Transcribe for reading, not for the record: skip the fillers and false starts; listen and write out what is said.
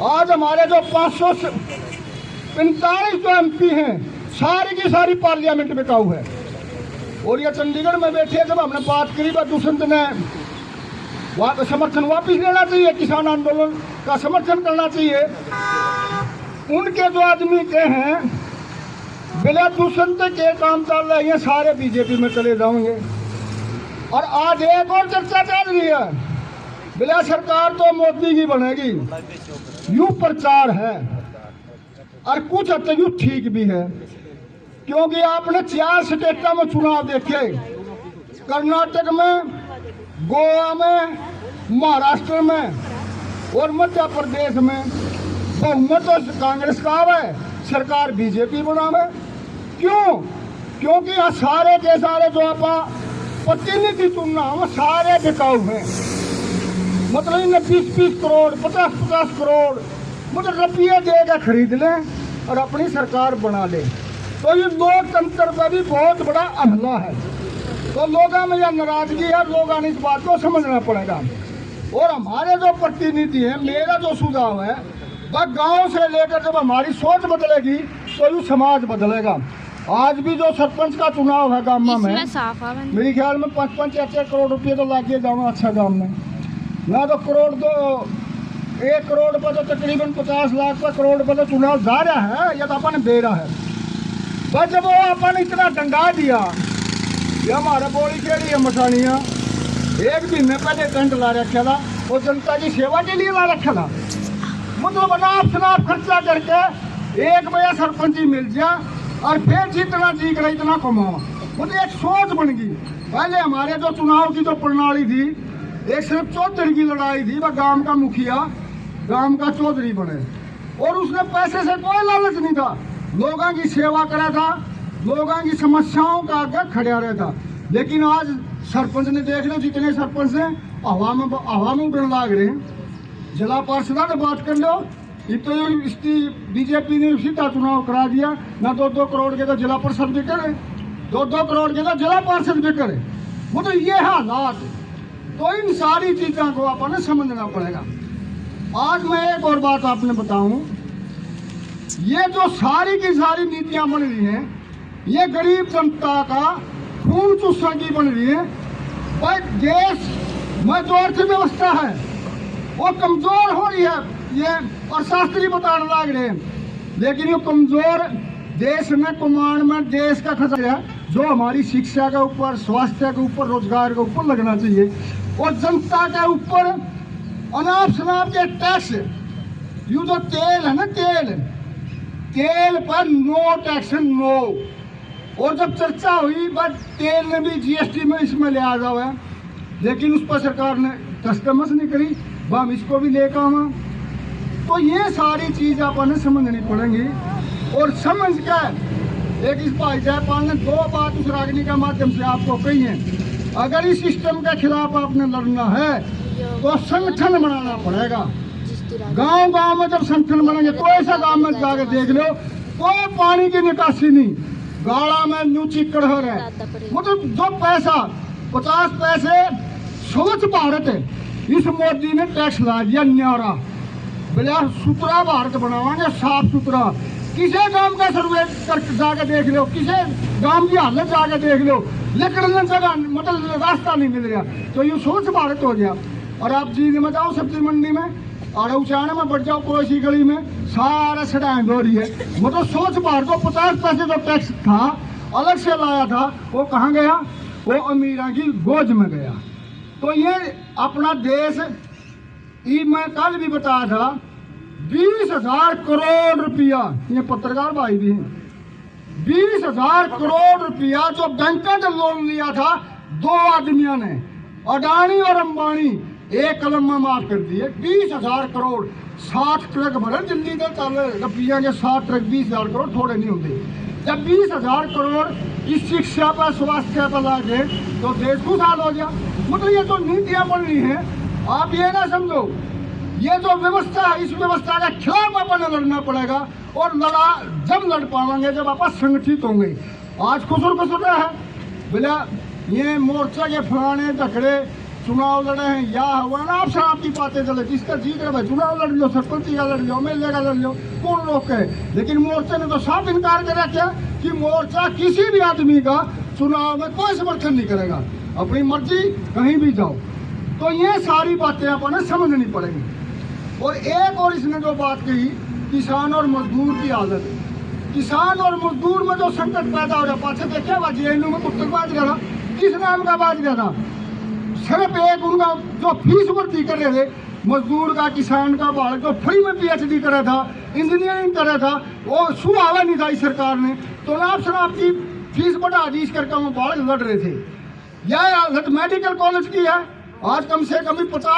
आज हमारे जो 545 जो MP हैं, सारी की सारी पार्लियामेंट में काऊ है। और ये चंडीगढ़ में बैठे जब हमने बात करी, दुष्यंत ने समर्थन वापिस लेना चाहिए, किसान आंदोलन का समर्थन करना चाहिए। उनके जो आदमी के हैं बिना दुष्यंत के काम चल रहे हैं, सारे बीजेपी में चले जाएंगे। और आज एक और चर्चा चल रही है, बिना सरकार तो मोदी की बनेगी, यूं प्रचार है। और कुछ हद तक यूं ठीक भी है, क्योंकि आपने 4 स्टेटों में चुनाव देखे, कर्नाटक में, गोवा में, महाराष्ट्र में और मध्य प्रदेश में बहुमत तो कांग्रेस का है, सरकार बीजेपी बनावे। क्यों? क्योंकि यहाँ सारे के सारे जो आप प्रतिनिधि चुनना वो सारे बिकाऊ हैं। मतलब इन्हें 20-20 करोड़ 50-50 करोड़ मतलब रुपये देकर खरीद लें और अपनी सरकार बना लें। तो ये लोकतंत्र का भी बहुत बड़ा हमला है। तो लोगों में यह नाराजगी है, लोगों ने इस बात को समझना पड़ेगा। और हमारे जो प्रतिनिधि हैं, मेरा जो सुझाव है, वह गांव से लेकर जब हमारी सोच बदलेगी तो ये समाज बदलेगा। आज भी जो सरपंच का चुनाव है गांव में, मेरे ख्याल में 5-5 करोड़ रुपये तो लागे जाओ अच्छा गांव में ना, तो करोड़ तो 1 करोड़ पर तो तकरीबन 50 लाख पर करोड़ पर तो चुनाव जा रहा है, या तो अपन दे रहा है। बस जब वो अपन इतना डंगा दिया, ये हमारे बोली खेड़ी है मसानिया, 1 महीने पहले टेंट ला रखा था और जनता की सेवा के लिए ला रखा था। मतलब अनाप शनाप खर्चा करके 1 बजे सरपंची मिल जाए और फिर जितना जी करे इतना कमाओ। मतलब एक सोच बन गई। पहले हमारे जो चुनाव की जो प्रणाली थी, एक सिर्फ चौधरी की लड़ाई थी, वह गांव का मुखिया गांव का चौधरी बने और उसने पैसे से कोई लालच नहीं था, लोगों की सेवा करा था, लोगों की समस्याओं का आगे खड़ा रहा था। लेकिन आज सरपंच ने देख लो, जितने सरपंच हैं हवा में उड़ने लाग रहे हैं। जिला पार्षद ने बात कर लो, इसकी बीजेपी ने सीधा चुनाव करा दिया ना। 2-2 करोड़ के तो जिला परिषद भी करे, 2-2 करोड़ के तो जिला पार्षद भी करे। मतलब ये हालात, तो इन सारी चीजों को आपने समझना पड़ेगा। आज मैं एक और बात आपने बताऊं, ये जो सारी की सारी नीतियां बन रही हैं, ये गरीब जनता का खून चूसने की बन रही है। पर देश में जो अर्थव्यवस्था है वो कमजोर हो रही है, ये और शास्त्री बताने लग रहे हैं। लेकिन ये कमजोर देश में कमांड में देश का खर्चा है, जो हमारी शिक्षा के ऊपर, स्वास्थ्य के ऊपर, रोजगार के ऊपर लगना चाहिए। और जनता के ऊपर अनाप शनाप के टैक्स, यू जो तेल है ना, तेल पर नो टैक्स, नो। और जब चर्चा हुई बट तेल ने भी GST में इसमें ले आ जाओ है, लेकिन उस पर सरकार ने कस्टमस नहीं करी, हम इसको भी लेकर आवा। तो ये सारी चीज आपने समझनी पड़ेंगी। और समझ कर एक इस भाई जयपाल ने 2 बात उस रागनी के माध्यम से आपको कही है। अगर इस सिस्टम के खिलाफ आपने लड़ना है तो संगठन बनाना पड़ेगा। गांव में जब संगठन बनेंगे तो ऐसा गांव में जाकर देख लो, कोई पानी की निकासी नहीं, गाड़ा में न्यू चिक्कड़ हो रहा है। मतलब जो पैसा 50 पैसे स्वच्छ भारत है, इस मोदी ने टैक्स ला दिया न्यारा, बोला सुथरा भारत बनावांगे, साफ सुथरा। किसी गांव का सर्वे करके जाके देख लो, किसी गांव की हालत जाके देख लो, लेकिन जगह मतलब रास्ता नहीं मिल रहा, तो ये स्वच्छ भारत हो गया। और आप जीने में जाओ सब्जी मंडी में और उचाने में बढ़ जाओ, कोई सी गली में सारा सड़ाएं हो रही है। मतलब स्वच्छ भारत को 50 पैसे जो टैक्स था अलग से लाया था, वो कहाँ गया? वो अमीरा की गोद में गया। तो ये अपना देश, मैं कल भी बताया था, 20,000 करोड़ रुपया, ये पत्रकार भाई भी हैं, 20,000 करोड़ रुपया जो बैंक से लोन लिया था 2 आदमियों ने, अडानी और अंबानी, एक कलम में माफ कर दिए। 20,000 करोड़ 60 ट्रक भरे दिल्ली के चल रहे के 60 ट्रक 20,000 करोड़ थोड़े नहीं होते। जब 20,000 करोड़ इस शिक्षा पर, स्वास्थ्य पर लाके तो देश खुशहाल हो गया। मतलब ये जो नीतियां बन रही हैं, आप ये ना समझो, ये जो व्यवस्था है, इस व्यवस्था के खिलाफ अपन लड़ना पड़ेगा। और जब लड़ पाएंगे जब आप संगठित होंगे। आज खुसुर है बोला ये मोर्चा के फलाने धकड़े चुनाव लड़े हैं या हुआ ना आप शराब की बातें चले, जिसका जीत रहे भाई चुनाव लड़ लो, सरपंच का लड़ लो, एमएलए का लड़ लो, कौन लोग कहे। लेकिन मोर्चे ने तो साफ इनकार करा क्या कि मोर्चा किसी भी आदमी का चुनाव में कोई समर्थन नहीं करेगा, अपनी मर्जी कहीं भी जाओ। तो ये सारी बातें अपन समझनी पड़ेंगी। और एक और इसने जो बात कही किसान और मजदूर की हालत, किसान और मजदूर में जो संकट पैदा हो रहा, पाछे देखिए जेएनयू में पुस्तक बाज गया था, किस नाम का बाज गया था, सिर्फ एक उनका जो फीस भर्ती कर रहे थे मजदूर का, किसान का, बालक जो फ्री में पीएचडी करा था, इंजीनियरिंग करा था, वो सुहावा नहीं था इस सरकार ने, तो नाप शराब की फीस बढ़ा दी, इस करके वो बालक लड़ रहे थे। यह हालत मेडिकल कॉलेज की है। आज कम से कम 50